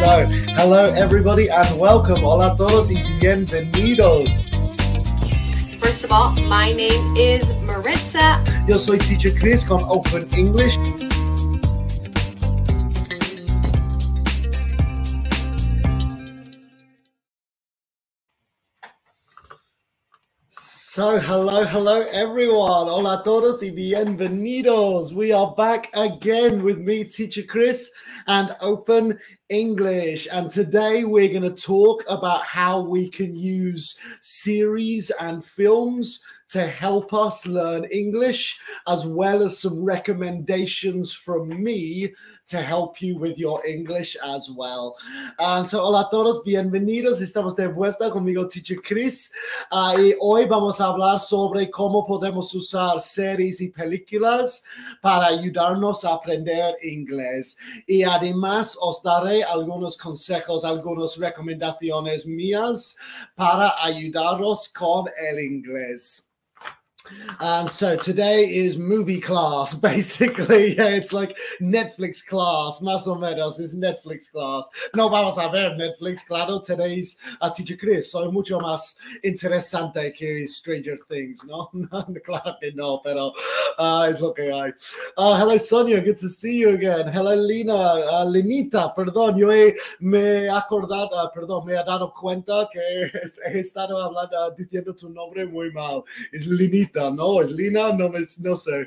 So, hello everybody and welcome. Hola a todos y bienvenidos. First of all, my name is Maritza. Yo soy Teacher Chris con Open English. So, hello everyone. Hola a todos y bienvenidos. We are back again with me, Teacher Chris, and Open English. And today we're going to talk about how we can use series and films to help us learn English, as well as some recommendations from me to help you with your English as well. So, hola a todos, bienvenidos. Estamos de vuelta conmigo, Teacher Chris. Y hoy vamos a hablar sobre cómo podemos usar series y películas para ayudarnos a aprender inglés. Y además os daré algunos consejos, algunas recomendaciones mías para ayudaros con el inglés. And so today is movie class, basically. Yeah, it's like Netflix class, más o menos, it's Netflix class. No vamos a ver Netflix, claro. Today's Teacher Chris, so mucho más interesante que Stranger Things, ¿no? Claro que no, pero es lo que hay. Hello, Sonia, good to see you again. Hello, Lina, Linita, perdón, me he dado cuenta que he estado hablando, diciendo tu nombre muy mal. Es Linita. No, it's Lina. No sé.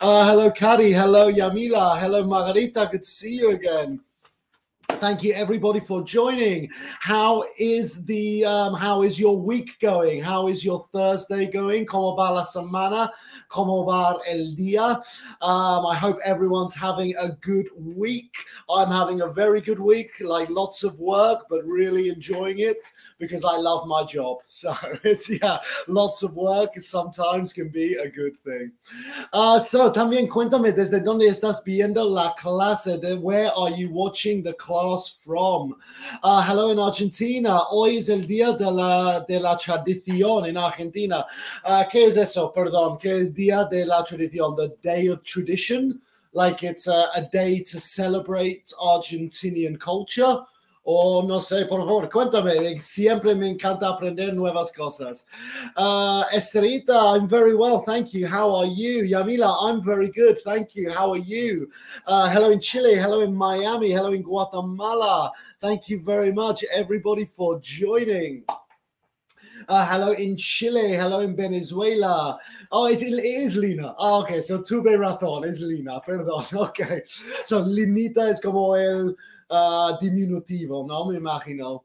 Hello, Kari. Hello, Yamila. Hello, Margarita. Good to see you again. Thank you, everybody, for joining. How is your week going? How is your Thursday going? ¿Cómo va la semana? ¿Cómo va el día? I hope everyone's having a good week. I'm having a very good week, like lots of work, but really enjoying it because I love my job. So it's, lots of work sometimes can be a good thing. So también cuéntame desde dónde estás viendo la clase. Where are you watching the class from? Hello in Argentina. Hoy es el día de la tradición en Argentina. ¿Qué es eso? Perdón. ¿Qué es día de la tradición? The day of tradition? Like it's a day to celebrate Argentinian culture? O no sé, por favor, cuéntame. Siempre me encanta aprender nuevas cosas. Estrellita, I'm very well, thank you. How are you? Yamila, I'm very good, thank you. How are you? Hello in Chile, hello in Miami, hello in Guatemala. Thank you very much, everybody, for joining. Hello in Chile, hello in Venezuela. Oh, it is Lina. Oh, okay, so tuve razón, es Lina, perdón. Okay, so Linita es como el diminutivo, no me imagino.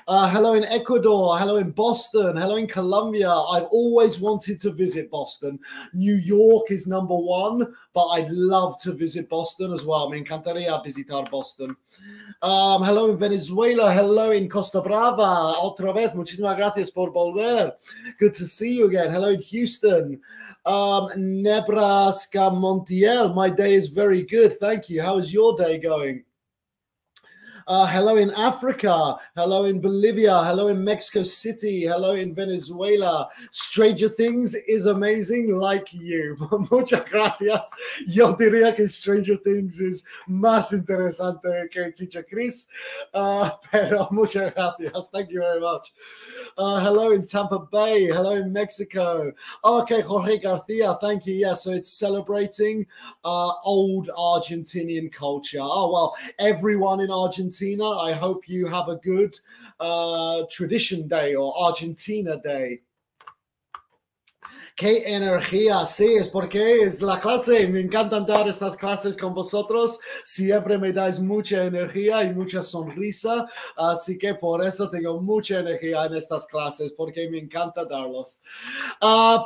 Hello in Ecuador, hello in Boston, hello in Colombia. I've always wanted to visit Boston. New York is number one, but I'd love to visit Boston as well. Me encantaría visitar Boston. Hello in Venezuela, hello in Costa Brava. Otra vez, muchísimas gracias por volver. Good to see you again. Hello in Houston. Nebraska Montiel, my day is very good. Thank you. How is your day going? Hello in Africa, hello in Bolivia, hello in Mexico City, hello in Venezuela. Stranger Things is amazing, like you. Muchas gracias. Yo diría que Stranger Things es más interesante que Teacher Chris, pero muchas gracias. Thank you very much. Hello in Tampa Bay, hello in Mexico. Okay, Jorge Garcia, thank you. Yeah, so it's celebrating old Argentinian culture. Oh, well, everyone in Argentina, I hope you have a good Tradition Day or Argentina Day. ¡Qué energía! Sí, es porque es la clase. Me encantan dar estas clases con vosotros. Siempre me dais mucha energía y mucha sonrisa. Así que por eso tengo mucha energía en estas clases, porque me encanta darlos.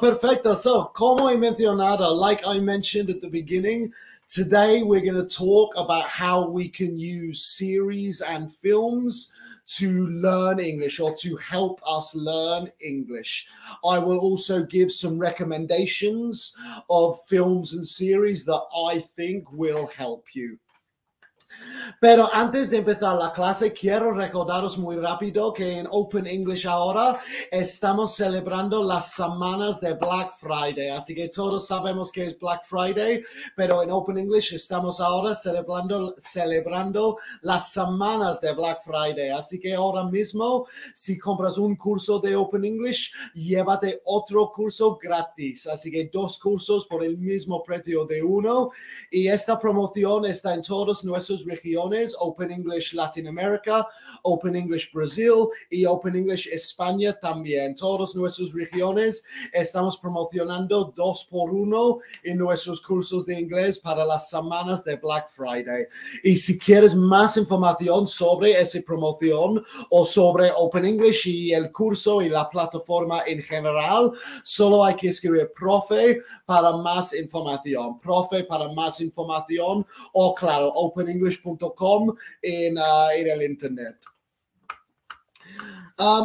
Perfecto. So, como he mencionado, like I mentioned at the beginning, today we're going to talk about how we can use series and films to learn English or to help us learn English. I will also give some recommendations of films and series that I think will help you. Pero antes de empezar la clase, quiero recordaros muy rápido que en Open English ahora estamos celebrando las semanas de Black Friday. Así que todos sabemos que es Black Friday, pero en Open English estamos ahora celebrando las semanas de Black Friday. Así que ahora mismo, si compras un curso de Open English, llévate otro curso gratis. Así que 2 cursos por el mismo precio de uno. Y esta promoción está en todas nuestras regiones: Open English Latinoamérica, Open English Brasil y Open English España también. Todas nuestras regiones estamos promocionando 2 por 1 en nuestros cursos de inglés para las semanas de Black Friday. Y si quieres más información sobre esa promoción o sobre Open English y el curso y la plataforma en general, solo hay que escribir profe para más información. Profe para más información, o claro, openenglish.com in el internet.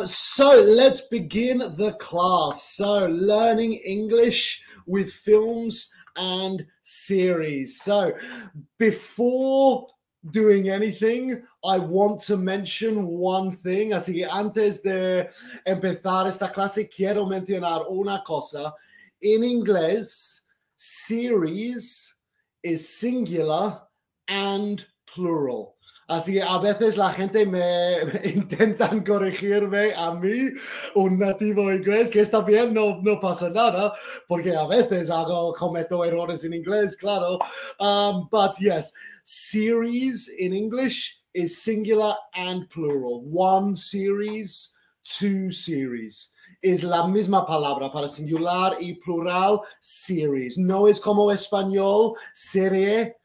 So let's begin the class. So learning English with films and series. So before doing anything, I want to mention one thing. Así que antes de empezar esta clase, quiero mencionar una cosa. En inglés, series is singular and plural. Así que a veces la gente me intentan corregirme a mí, un nativo inglés, que está bien, no pasa nada, porque a veces cometo errores en inglés, claro. But yes, series in English is singular and plural. 1 series, 2 series. Es la misma palabra para singular y plural, series. No es como español, serie,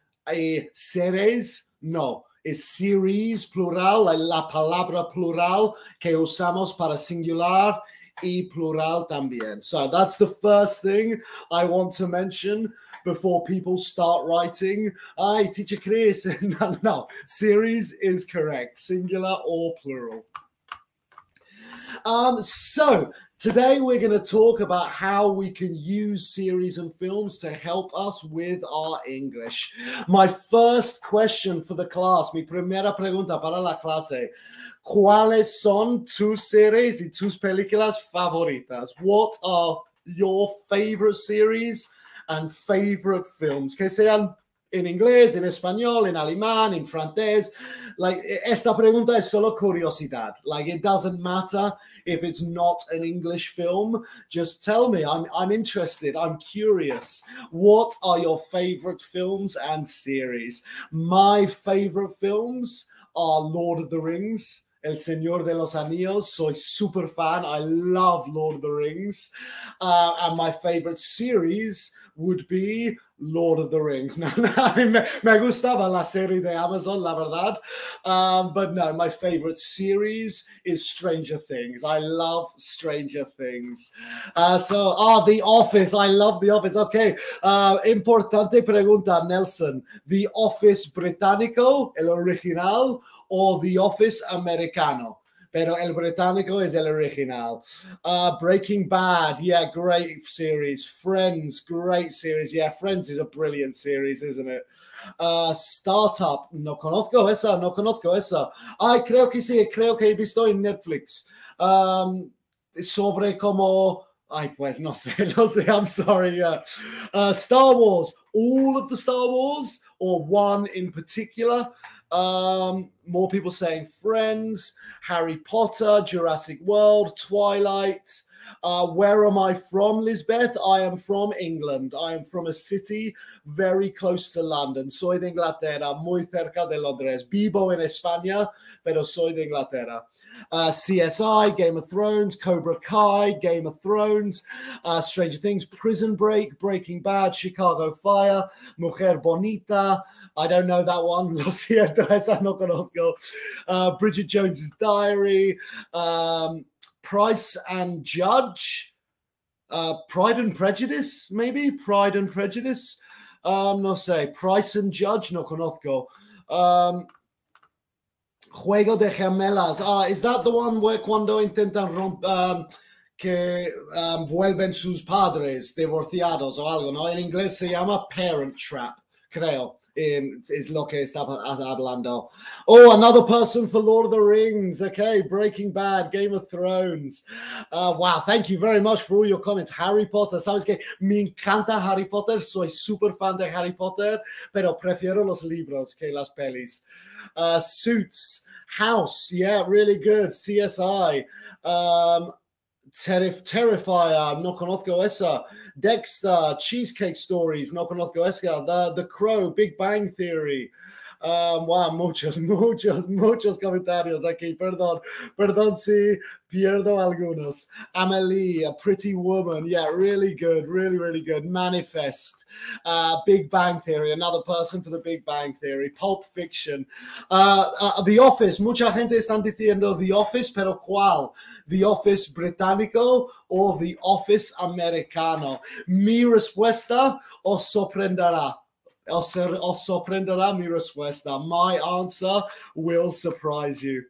series, no. Es series plural, la palabra plural que usamos para singular y plural también. So that's the first thing I want to mention before people start writing, "Hi, Teacher Chris." No, series is correct, singular or plural. So today we're going to talk about how we can use series and films to help us with our English. My first question for the class, mi primera pregunta para la clase: ¿cuáles son tus series y tus películas favoritas? What are your favorite series and favorite films? Que sean en inglés, en español, en alemán, en francés. Like, esta pregunta es solo curiosidad. Like, it doesn't matter if it's not an English film. Just tell me. I'm interested. I'm curious. What are your favorite films and series? My favorite films are Lord of the Rings, El Señor de los Anillos. Soy super fan. I love Lord of the Rings. And my favorite series would be Lord of the Rings. No, me gustaba la serie de Amazon, la verdad. But no, my favorite series is Stranger Things. I love Stranger Things. The Office. I love The Office. Okay. Importante pregunta, Nelson. The Office británico, el original, o The Office americano? Pero el británico es el original. Breaking Bad, yeah, great series. Friends, great series. Yeah, Friends is a brilliant series, isn't it? Startup, no conozco esa. Ay, creo que sí, creo que he visto en Netflix. Sobre como... Ay, pues, no sé, I'm sorry. Star Wars, all of the Star Wars, or one in particular. More people saying Friends, Harry Potter, Jurassic World, Twilight. Where am I from, Lisbeth? I am from England. I am from a city very close to London. Soy de Inglaterra, muy cerca de Londres. Vivo en España, pero soy de Inglaterra. CSI, Game of Thrones, Cobra Kai, Game of Thrones, Stranger Things, Prison Break, Breaking Bad, Chicago Fire, Mujer Bonita. I don't know that one. Lo siento, esa no conozco. Bridget Jones's Diary, Price and Judge, Pride and Prejudice, maybe? Pride and Prejudice. No sé. Price and Judge, no conozco. Juego de Gemelas. Is that the one where cuando intentan que vuelven sus padres divorciados o algo, ¿no? En inglés se llama Parent Trap. creo. Es lo que estaba hablando. Oh, another person for Lord of the Rings. Okay, Breaking Bad, Game of Thrones. Wow, thank you very much for all your comments. Harry Potter, sabes que me encanta Harry Potter. Soy súper fan de Harry Potter, pero prefiero los libros que las pelis. Suits, House, yeah, really good. CSI. Terrifier, no conozco esa. Dexter, Cheesecake Stories, no conozco esa. The Crow, Big Bang Theory. Wow, muchos comentarios aquí. Perdón si pierdo algunos. Amelie, A Pretty Woman. Yeah, really good, really good. Manifest, Big Bang Theory, another person for the Big Bang Theory. Pulp Fiction. The Office, mucha gente están diciendo The Office, pero ¿cuál? The Office británico o The Office americano. Mi respuesta os sorprenderá. Os sorprenderá mi respuesta. My answer will surprise you.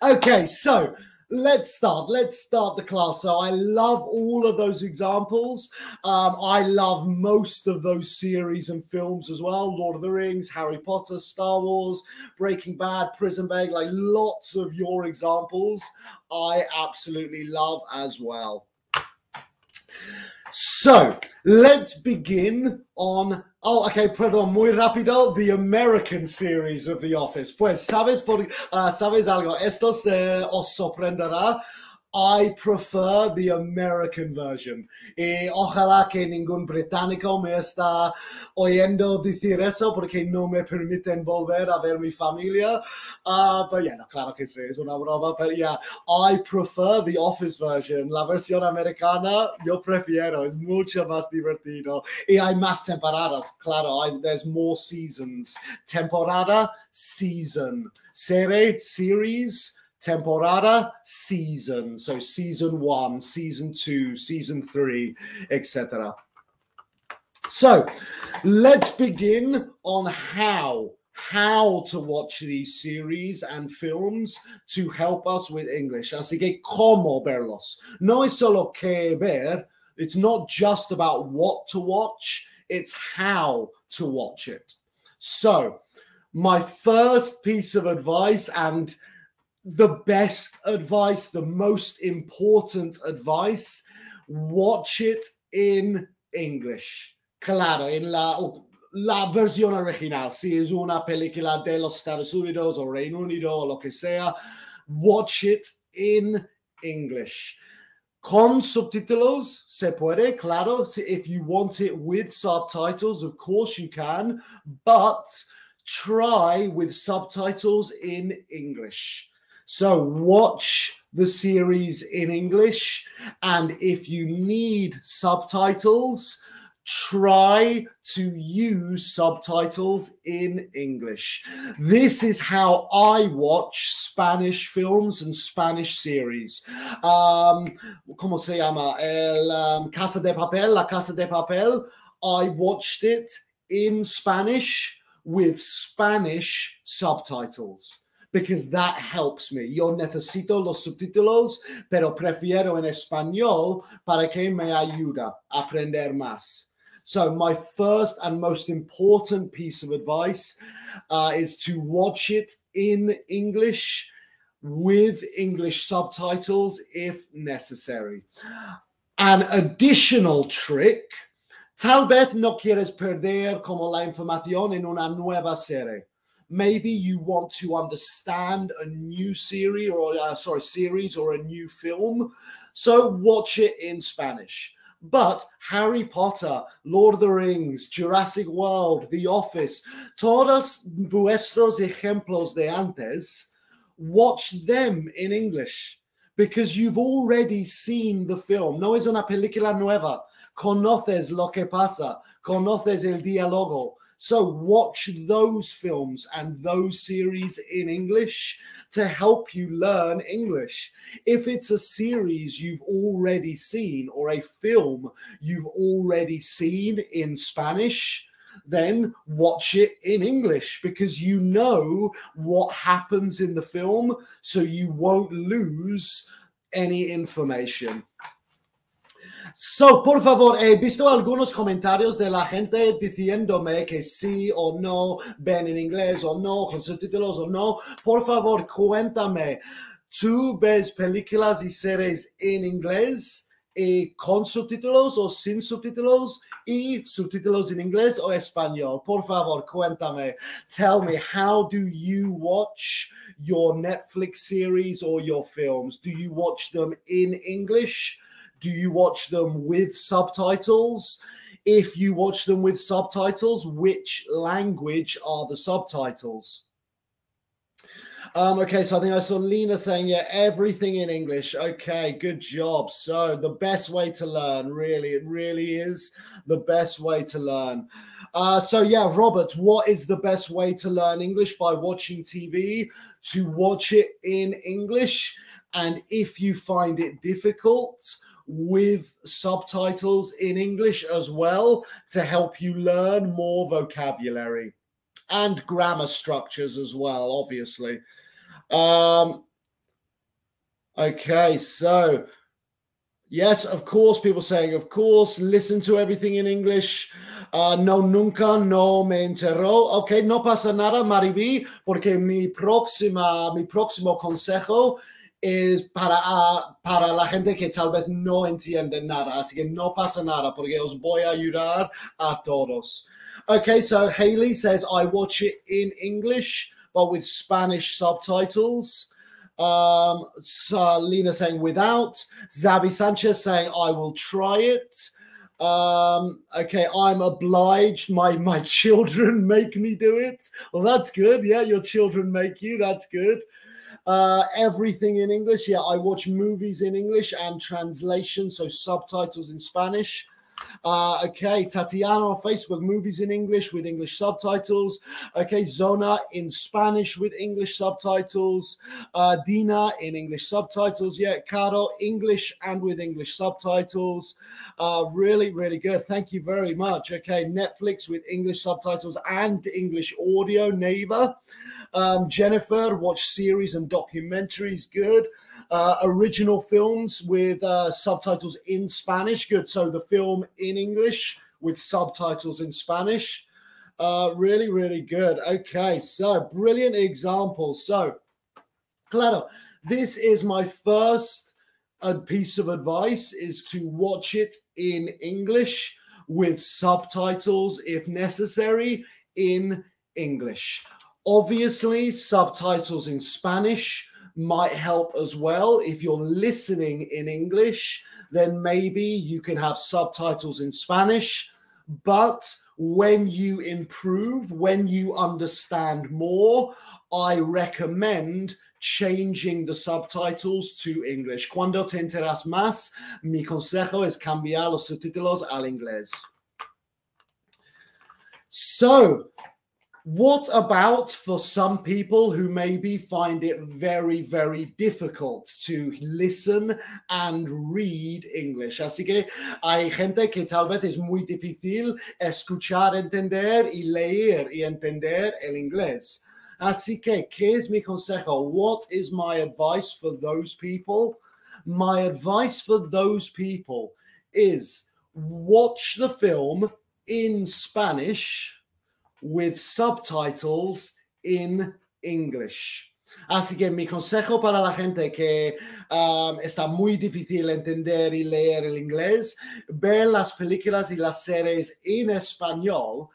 Okay, so let's start the class. So I love all of those examples. I love most of those series and films as well. Lord of the Rings, Harry Potter, Star Wars, Breaking Bad, Prison Break, like lots of your examples I absolutely love as well. So let's begin on, perdón, muy rápido, the American series of The Office. Pues, ¿sabes algo? Esto os sorprenderá. I prefer the American version. Y ojalá que ningún británico me está oyendo decir eso porque no me permiten volver a ver mi familia. But yeah, no, claro que sí, es una broma. But yeah, I prefer the Office version. La versión americana yo prefiero, es mucho más divertido. Y hay más temporadas, claro, there's more seasons. Temporada, season. Series, temporada, season. So season 1, season 2, season 3, etc. So let's begin on how to watch these series and films to help us with English. Así que cómo verlos. No es solo que ver. It's not just about what to watch. It's how to watch it. So my first piece of advice, and the best advice, the most important advice, watch it in English. Claro, en la versión original. Si es una película de los Estados Unidos o Reino Unido o lo que sea, watch it in English. Con subtítulos se puede, claro. If you want it with subtitles, of course you can, but try with subtitles in English. So watch the series in English, and if you need subtitles, try to use subtitles in English. This is how I watch Spanish films and Spanish series. ¿Cómo se llama? Casa de Papel, La Casa de Papel. I watched it in Spanish with Spanish subtitles, because that helps me. Yo necesito los subtítulos, pero prefiero en español para que me ayuda a aprender más. So my first and most important piece of advice is to watch it in English with English subtitles if necessary. An additional trick, tal vez no quieres perder como la información en una nueva serie. Maybe you want to understand a new series or a new film, so watch it in Spanish. But Harry Potter, Lord of the Rings, Jurassic World, The Office, todos vuestros ejemplos de antes, watch them in English because you've already seen the film. No es una película nueva. Conoces lo que pasa. Conoces el diálogo. So watch those films and those series in English to help you learn English. If it's a series you've already seen or a film you've already seen in Spanish, then watch it in English because you know what happens in the film, so you won't lose any information. So, por favor, he visto algunos comentarios de la gente diciéndome que sí o no ven en inglés o no, con subtítulos o no. Por favor, cuéntame, ¿tú ves películas y series en inglés y con subtítulos o sin subtítulos y subtítulos en inglés o español? Por favor, cuéntame. Tell me, how do you watch your Netflix series or your films? Do you watch them in English? Do you watch them with subtitles? If you watch them with subtitles, which language are the subtitles? Okay, so I think I saw Lena saying, yeah, everything in English. Okay, good job. So the best way to learn, really, it really is the best way to learn. So yeah, Robert, what is the best way to learn English? By watching TV, to watch it in English. And if you find it difficult, with subtitles in English as well to help you learn more vocabulary and grammar structures as well, obviously. Okay, so yes, of course, people saying, of course, listen to everything in English. No, nunca, no me enteró. Ok, no pasa nada, Maribí, porque mi próximo consejo es para la gente que tal vez no entiende nada. Así que no pasa nada, porque os voy a ayudar a todos. Okay, so Haley says, I watch it in English, but with Spanish subtitles. Lena saying without. Zabi Sanchez saying, I will try it. Okay, I'm obliged. My children make me do it. Well, that's good. Yeah, your children make you. That's good. Everything in English. Yeah, I watch movies in English and translation, so subtitles in Spanish. Okay, Tatiana on Facebook, movies in English with English subtitles. Okay, Zona in Spanish with English subtitles. Dina in English subtitles. Yeah, Caro, English and with English subtitles. Really, really good. Thank you very much. Okay, Netflix with English subtitles and English audio, neighbor. Jennifer, watch series and documentaries, good. Original films with subtitles in Spanish, good. So the film in English with subtitles in Spanish, really, really good. Okay, so brilliant examples. So, claro, this is my first piece of advice, is to watch it in English with subtitles, if necessary, in English. Obviously, subtitles in Spanish might help as well. If you're listening in English, then maybe you can have subtitles in Spanish. But when you improve, when you understand more, I recommend changing the subtitles to English. Cuando te enteras más, mi consejo es cambiar los subtítulos al inglés. So, what about for some people who maybe find it very, very difficult to listen and read English? Así que hay gente que tal vez es muy difícil escuchar, entender y leer y entender el inglés. Así que, ¿qué es mi consejo? What is my advice for those people? My advice for those people is watch the film in Spanish with subtitles in English. Así que mi consejo para la gente que está muy difícil entender y leer el inglés, ver las películas y las series en español,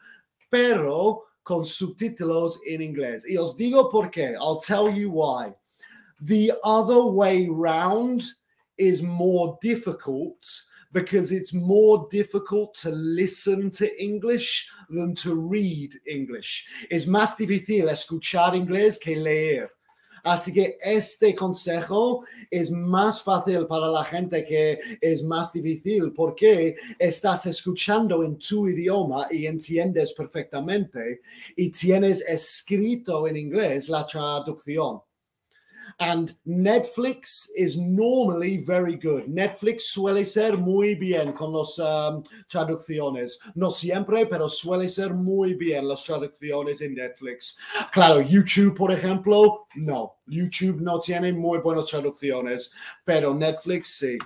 pero con subtítulos en inglés. Y os digo por qué. I'll tell you why. The other way round is more difficult because it's more difficult to listen to English than to read English. Es más difícil escuchar inglés que leer. Así que este consejo es más fácil para la gente que es más difícil porque estás escuchando en tu idioma y entiendes perfectamente y tienes escrito en inglés la traducción. And Netflix is normally very good. Netflix suele ser muy bien con las traducciones. No siempre, pero suele ser muy bien las traducciones en Netflix. Claro, YouTube, por ejemplo, no. YouTube no tiene muy buenas traducciones, pero Netflix sí.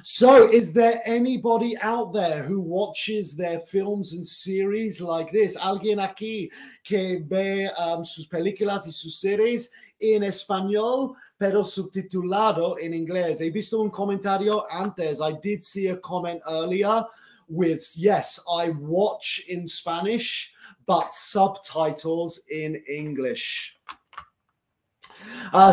So, is there anybody out there who watches their films and series like this? ¿Alguien aquí que ve sus películas y sus series en español, pero subtitulado en inglés? He visto un comentario antes. I did see a comment earlier with, yes, I watch in Spanish, but subtitles in English.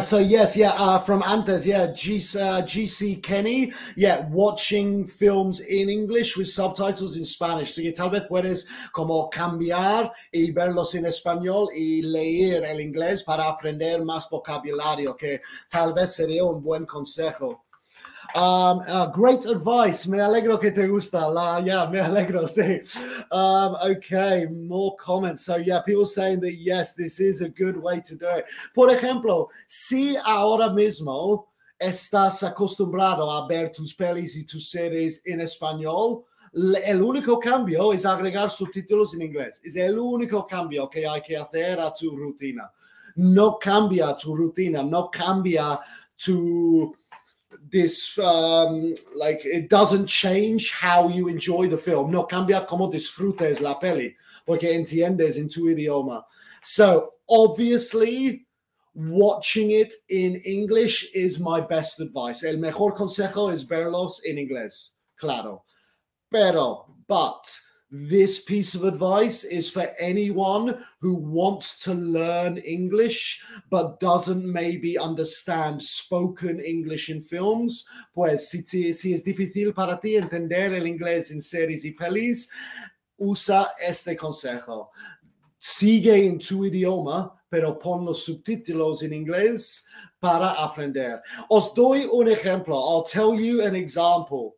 So yes, yeah, from antes, yeah, GC Kenny, yeah, watching films in English with subtitles in Spanish. So que tal vez puedes como cambiar y verlos en español y leer el inglés para aprender más vocabulario, que tal vez sería un buen consejo. Great advice. Me alegro que te gusta. Yeah, me alegro. Sí. Okay, more comments. So yeah, people saying that yes, this is a good way to do it. Por ejemplo, si ahora mismo estás acostumbrado a ver tus pelis y tus series en español, el único cambio es agregar subtítulos en inglés. Es el único cambio que hay que hacer a tu rutina. No cambia tu rutina. No cambia tu this like it doesn't change how you enjoy the film. No cambia como disfrutes la peli porque entiendes en tu idioma. So obviously watching it in English is my best advice. El mejor consejo es verlos en inglés. Claro. But this piece of advice is for anyone who wants to learn English but doesn't maybe understand spoken English in films. Pues si es difícil para ti entender el inglés en series y pelis, usa este consejo. Sigue en tu idioma, pero pon los subtítulos en inglés para aprender. Os doy un ejemplo. I'll tell you an example.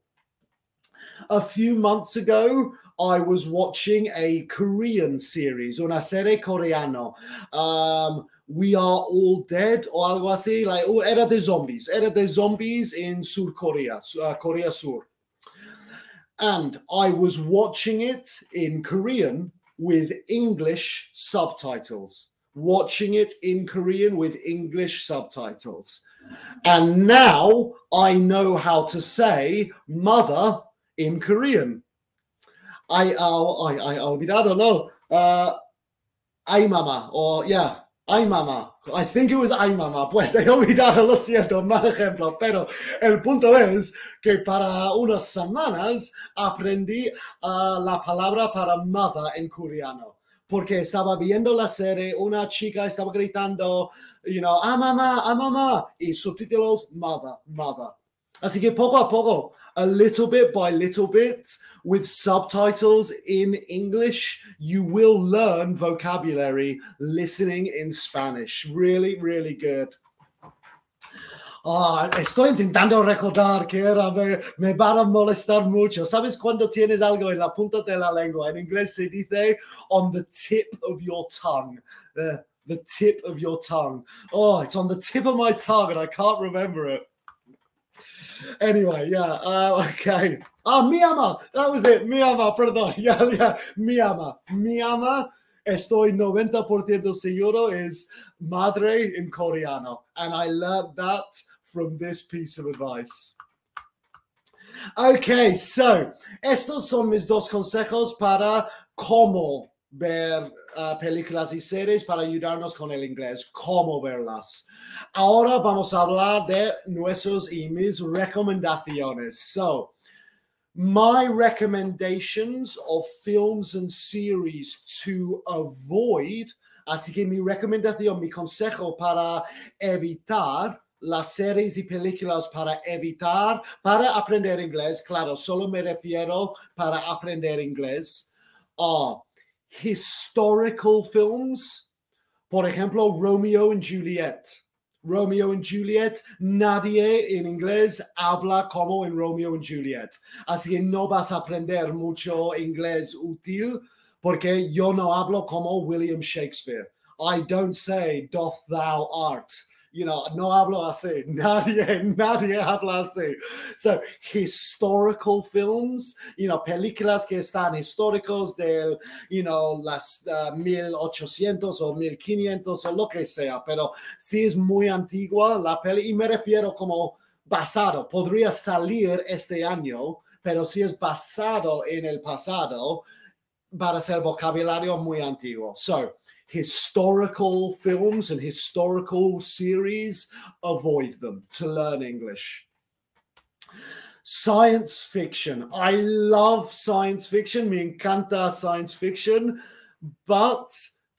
A few months ago, I was watching a Korean series, una serie coreano. We Are All Dead o algo así, like, era de zombies in Sur Korea, Korea Sur. And I was watching it in Korean with English subtitles. And now I know how to say mother in Korean. I olvidado, no. Ay mama, or yeah, ay mama. I think it was ay mama. Pues he olvidado, lo siento, mal ejemplo. Pero el punto es que para unas semanas aprendí la palabra para mother en coreano. Porque estaba viendo la serie, una chica estaba gritando, you know, ah mamá, y subtítulos, mother. Así que poco a poco, a little bit by little bit, with subtitles in English, you will learn vocabulary listening in Spanish. Really, really good. Estoy intentando recordar que era, me van a molestar mucho. ¿Sabes cuando tienes algo en la punta de la lengua? En inglés se dice on the tip of your tongue. The tip of your tongue. Oh, it's on the tip of my tongue and I can't remember it. Anyway, yeah, okay. Mi ama, that was it. Mi ama, perdón. Yeah, mi ama. Mi ama, estoy 90% seguro, is madre in coreano. And I learned that from this piece of advice. Okay, so, estos son mis dos consejos para cómo ver películas y series para ayudarnos con el inglés, cómo verlas. Ahora vamos a hablar de nuestros y mis recomendaciones. So, my recommendations of films and series to avoid, así que mi recomendación, mi consejo para evitar las series y películas para aprender inglés, claro, solo me refiero para aprender inglés, historical films, por ejemplo, Romeo and Juliet. Nadie en inglés habla como en Romeo and Juliet. Así que no vas a aprender mucho inglés útil porque yo no hablo como William Shakespeare. I don't say, doth thou art. You know, no hablo así. Nadie habla así. So, historical films, you know, películas que están históricos del, you know, las 1800 o 1500 o lo que sea, pero sí es muy antigua la peli, y me refiero como basado, podría salir este año, pero si es basado en el pasado, va a ser vocabulario muy antiguo. So, historical films and historical series, avoid them to learn English. Science fiction. I love science fiction. Me encanta science fiction, but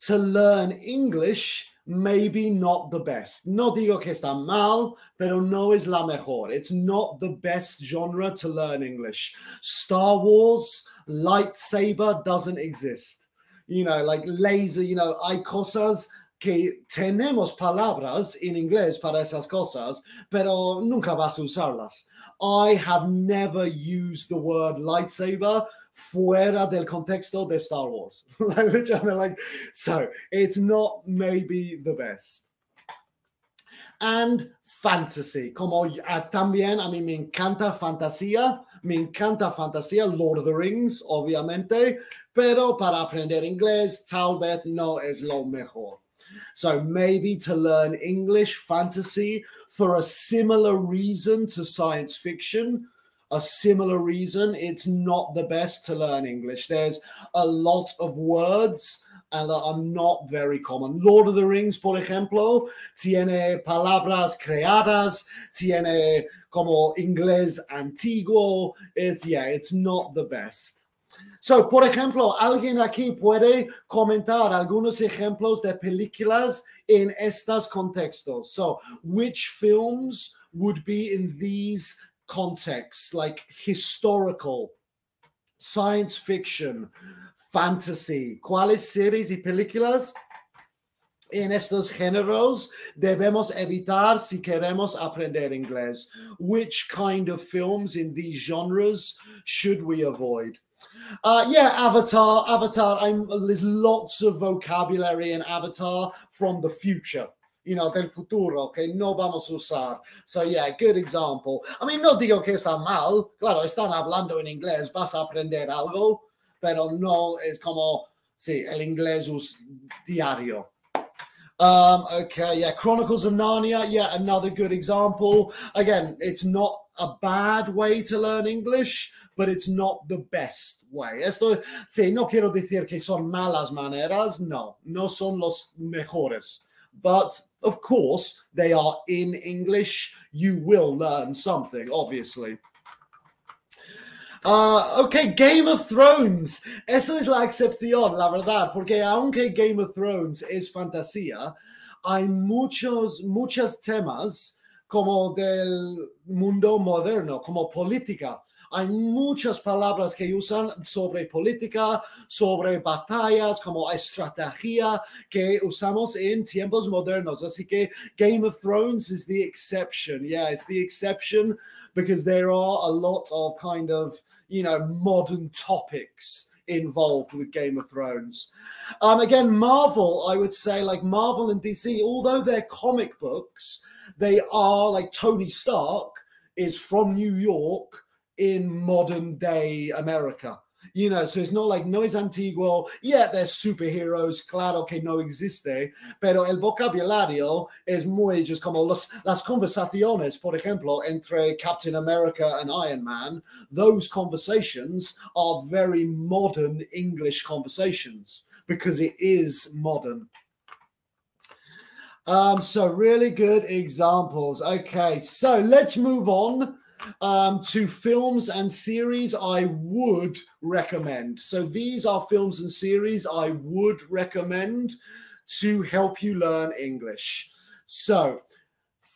to learn English, maybe not the best. No digo que está mal, pero no es la mejor. It's not the best genre to learn English. Star Wars, lightsaber doesn't exist. You know, like laser, you know, hay cosas que tenemos palabras en inglés para esas cosas, pero nunca vas a usarlas. I have never used the word lightsaber fuera del contexto de Star Wars. So it's not maybe the best. And fantasy, como también a mí me encanta fantasía, Lord of the Rings, obviamente, pero para aprender inglés tal vez no es lo mejor. So maybe to learn English, fantasy, for a similar reason to science fiction, it's not the best to learn English. There's a lot of words and that are not very common. Lord of the Rings, por ejemplo, tiene palabras creadas, tiene como inglés antiguo. It's not the best. So, por ejemplo, alguien aquí puede comentar algunos ejemplos de películas en estos contextos. So, which films would be in these contexts, like historical, science fiction, fantasy? ¿Cuáles series y películas en estos géneros debemos evitar si queremos aprender inglés? Which kind of films in these genres should we avoid? Avatar. There's lots of vocabulary in Avatar from the future, you know, del futuro, que no vamos a usar. So, good example. I mean, no digo que está mal. Claro, están hablando en inglés, vas a aprender algo, pero no es como, el inglés diario. Chronicles of Narnia, another good example. Again, it's not a bad way to learn English, but it's not the best way. Esto, no quiero decir que son malas maneras, no son los mejores. But, of course, they are in English. You will learn something, obviously. Game of Thrones. Eso es la excepción, la verdad, porque aunque Game of Thrones es fantasía, hay muchos temas como del mundo moderno, como política. Hay muchas palabras que usan sobre política, sobre batallas, como estrategia que usamos en tiempos modernos. Así que Game of Thrones is the exception. It's the exception because there are a lot of kind of, modern topics involved with Game of Thrones. Again, Marvel, I would say, like Marvel and DC, although they're comic books, they are like Tony Stark is from New York in modern day America. So it's not like no es antiguo. They're superheroes, claro que no existe, pero el vocabulario es muy just como las conversaciones, por ejemplo, entre Captain America and Iron Man. Those conversations are very modern English conversations because it is modern. So really good examples. Okay, so let's move on to films and series I would recommend. So these are films and series I would recommend to help you learn English. So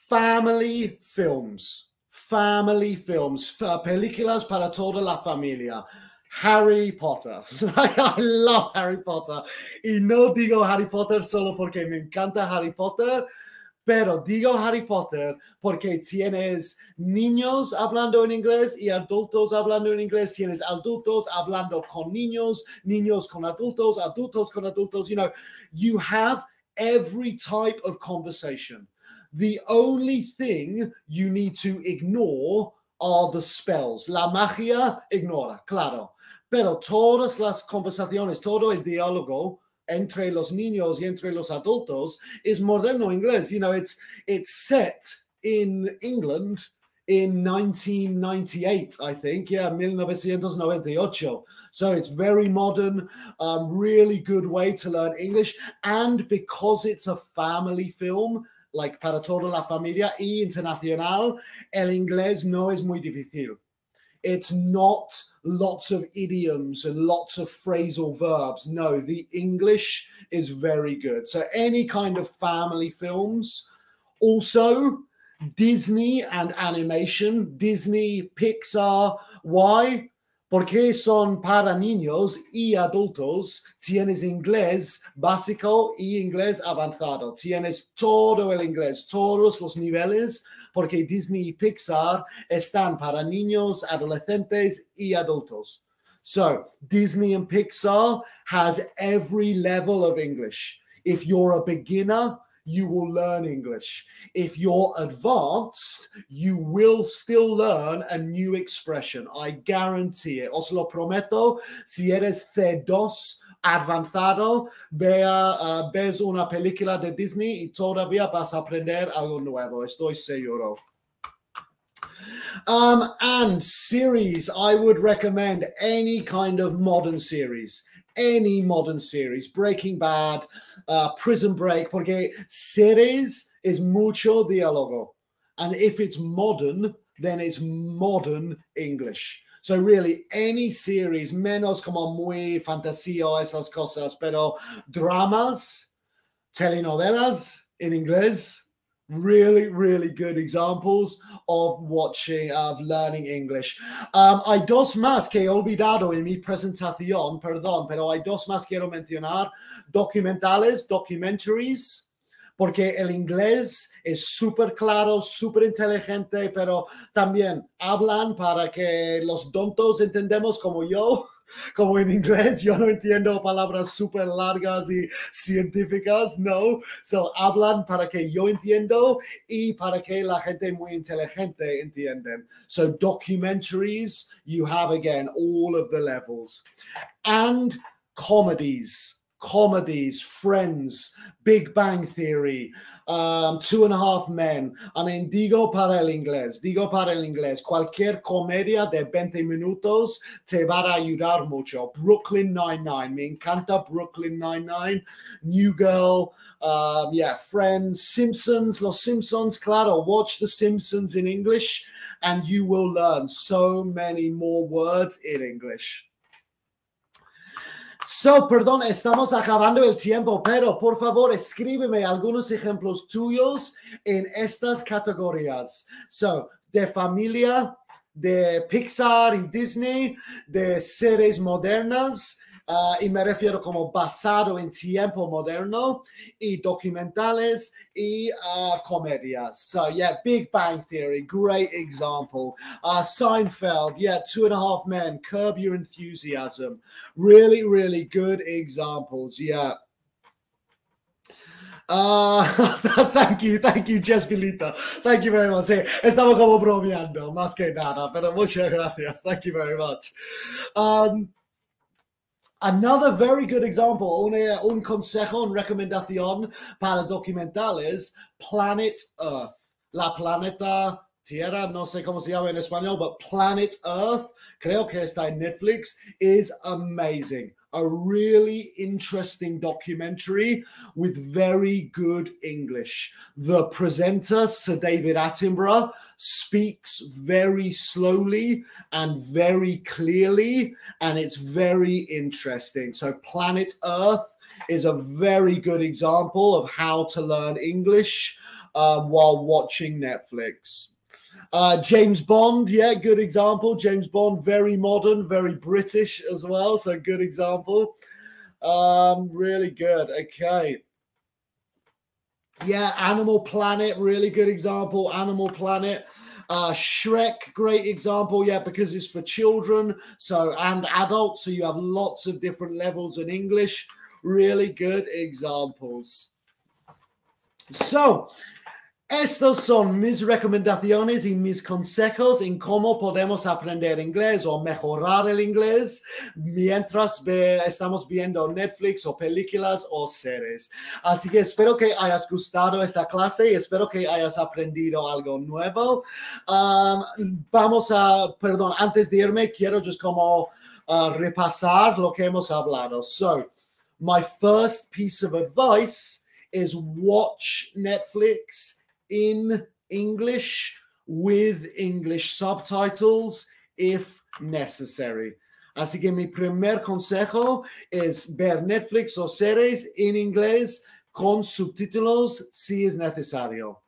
family films, películas para toda la familia. Harry Potter. I love Harry Potter. Y no digo Harry Potter solo porque me encanta Harry Potter, pero digo Harry Potter porque tienes niños hablando en inglés y adultos hablando en inglés. Tienes adultos hablando con niños, niños con adultos, adultos con adultos. You have every type of conversation. The only thing you need to ignore are the spells. La magia, ignora, claro. Pero todas las conversaciones, todo el diálogo entre los niños y entre los adultos is moderno inglés. It's set in England in 1998, I think. Yeah, 1998. So it's very modern, really good way to learn English. And because it's a family film, like para toda la familia y internacional, el inglés no es muy difícil. It's not lots of idioms and lots of phrasal verbs. No, the English is very good. So any kind of family films. Also, Disney and animation, Disney, Pixar. Why? Porque son para niños y adultos. Tienes inglés básico y inglés avanzado. Tienes todo el inglés, todos los niveles, porque Disney y Pixar están para niños, adolescentes y adultos. So Disney and Pixar has every level of English. If you're a beginner, you will learn English. If you're advanced, you will still learn a new expression. I guarantee it. Os lo prometo. Si eres C2 avanzado, ves una película de Disney y todavía vas a aprender algo nuevo. Estoy seguro. And series, I would recommend any kind of modern series. Any modern series, Breaking Bad, Prison Break, porque series is mucho diálogo. And if it's modern, then it's modern English. So really, any series, menos como muy fantasía o esas cosas, pero dramas, telenovelas in inglés, really, really good examples of learning English. Hay dos más que he olvidado en mi presentación, perdón, pero hay dos más que quiero mencionar. Documentales, documentaries, porque el inglés es súper claro, súper inteligente, pero también hablan para que los tontos entendemos como yo. Como en inglés, yo no entiendo palabras súper largas y científicas, no. So, hablan para que yo entiendo y para que la gente muy inteligente entienden. So, documentaries, you have, again, all of the levels. And comedies, Friends, Big Bang Theory, 2.5 Men. I mean, digo para el inglés. Cualquier comedia de 20 minutos te va a ayudar mucho. Brooklyn Nine-Nine. Me encanta Brooklyn Nine-Nine. New Girl. Friends. Simpsons. Los Simpsons. Claro, watch The Simpsons in English and you will learn so many more words in English. So, perdón, estamos acabando el tiempo, pero por favor escríbeme algunos ejemplos tuyos en estas categorías. So, de familia, de Pixar y Disney, de series modernas, y me refiero como basado en tiempo moderno, y documentales y comedias. So, yeah, Big Bang Theory, great example. Seinfeld, 2.5 Men, Curb Your Enthusiasm. Really, really good examples, yeah. Thank you, Jessvilita. Thank you very much. Sí, estamos como bromeando, más que nada, pero muchas gracias. Thank you very much. Another very good example, un consejo, una recomendación para documentales, Planet Earth. La planeta Tierra, no sé cómo se llama en español, but Planet Earth, creo que está en Netflix, is amazing. A really interesting documentary with very good English. The presenter, Sir David Attenborough, speaks very slowly and very clearly, and it's very interesting. So Planet Earth is a very good example of how to learn English while watching Netflix. James Bond, good example. James Bond, very modern, very British as well. So good example. Really good. Okay. Yeah, Animal Planet, really good example. Animal Planet. Shrek, great example. Yeah, because it's for children and adults. So you have lots of different levels in English. Really good examples. So, Estos son mis recomendaciones y mis consejos en cómo podemos aprender inglés o mejorar el inglés mientras estamos viendo Netflix o películas o series. Así que espero que hayas gustado esta clase y espero que hayas aprendido algo nuevo. Antes de irme, quiero just como repasar lo que hemos hablado. So, my first piece of advice is watch Netflix in English with English subtitles if necessary. Así que mi primer consejo es ver Netflix o series en inglés con subtítulos si es necesario.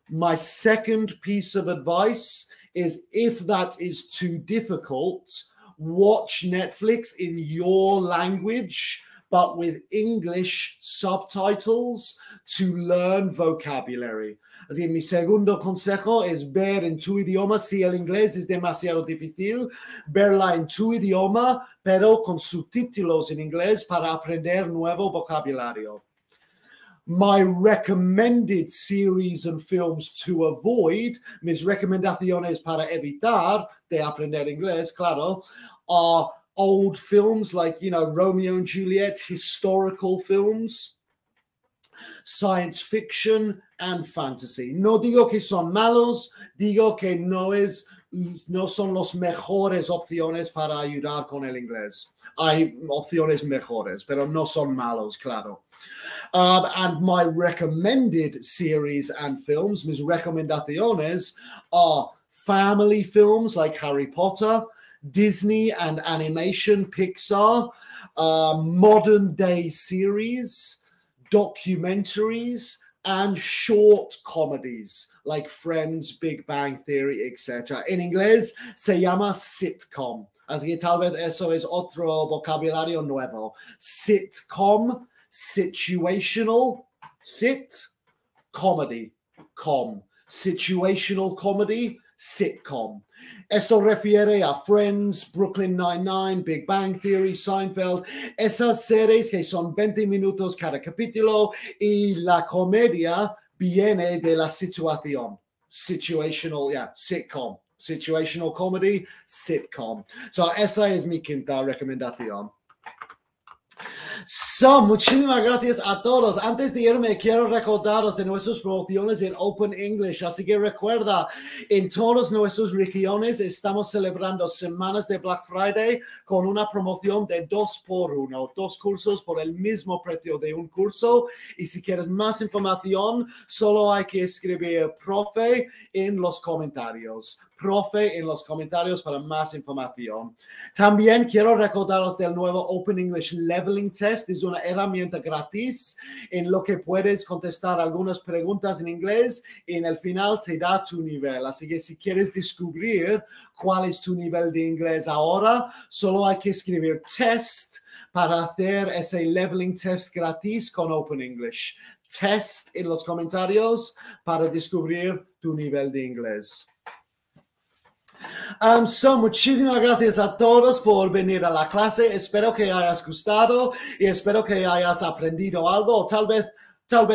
My second piece of advice is if that is too difficult, watch Netflix in your language but with English subtitles to learn vocabulary. Así que mi segundo consejo es ver en tu idioma, si el inglés es demasiado difícil, verla en tu idioma, pero con subtítulos en inglés para aprender nuevo vocabulario. My recommended series and films to avoid, mis recomendaciones para evitar de aprender inglés, claro, are old films like, Romeo and Juliet, historical films, science fiction and fantasy. No digo que son malos, digo que no son las mejores opciones para ayudar con el inglés. Hay opciones mejores, pero no son malos, claro. And my recommended series and films, mis recomendaciones, are family films like Harry Potter, Disney and animation, Pixar, modern day series, documentaries, and short comedies like Friends, Big Bang Theory, etc. En inglés se llama sitcom. Así que tal vez eso es otro vocabulario nuevo. Sitcom, situational, comedy, situational comedy, sitcom. Esto refiere a Friends, Brooklyn Nine-Nine, Big Bang Theory, Seinfeld, esas series que son 20 minutos cada capítulo y la comedia viene de la situación. Sitcom. Situational comedy, sitcom. So, esa es mi quinta recomendación. So, muchísimas gracias a todos. Antes de irme, quiero recordaros de nuestras promociones en Open English. Así que recuerda, en todas nuestras regiones estamos celebrando semanas de Black Friday con una promoción de 2x1, 2 cursos por el mismo precio de un curso. Y si quieres más información, solo hay que escribir profe en los comentarios. Profe en los comentarios para más información. También quiero recordaros del nuevo Open English Leveling Test. Es una herramienta gratis en lo que puedes contestar algunas preguntas en inglés y en el final te da tu nivel. Así que si quieres descubrir cuál es tu nivel de inglés ahora, solo hay que escribir test para hacer ese leveling test gratis con Open English. Test en los comentarios para descubrir tu nivel de inglés. Muchísimas gracias a todos por venir a la clase. Espero que hayas gustado y espero que hayas aprendido algo, o tal vez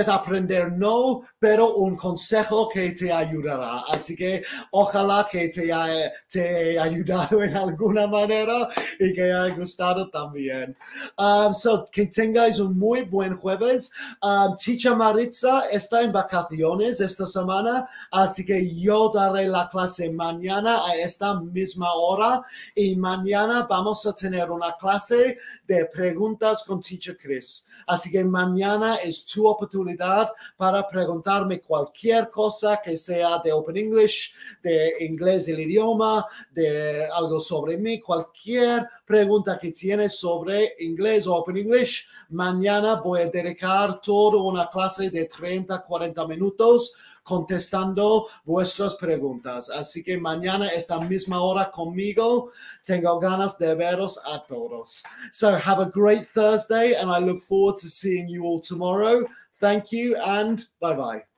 aprender no, pero un consejo que te ayudará. Así que ojalá que te haya ayudado en alguna manera y que haya gustado también. Que tengáis un muy buen jueves. Teacher Maritza está en vacaciones esta semana, así que yo daré la clase mañana a esta misma hora y mañana vamos a tener una clase de preguntas con Teacher Chris. Así que mañana es tu oportunidad para preguntarme cualquier cosa que sea de Open English, de inglés el idioma, de algo sobre mí, cualquier pregunta que tienes sobre inglés o Open English. Mañana voy a dedicar toda una clase de 30-40 minutos contestando vuestras preguntas. Así que mañana esta misma hora conmigo, tengo ganas de veros a todos. So have a great Thursday and I look forward to seeing you all tomorrow. Thank you and bye-bye.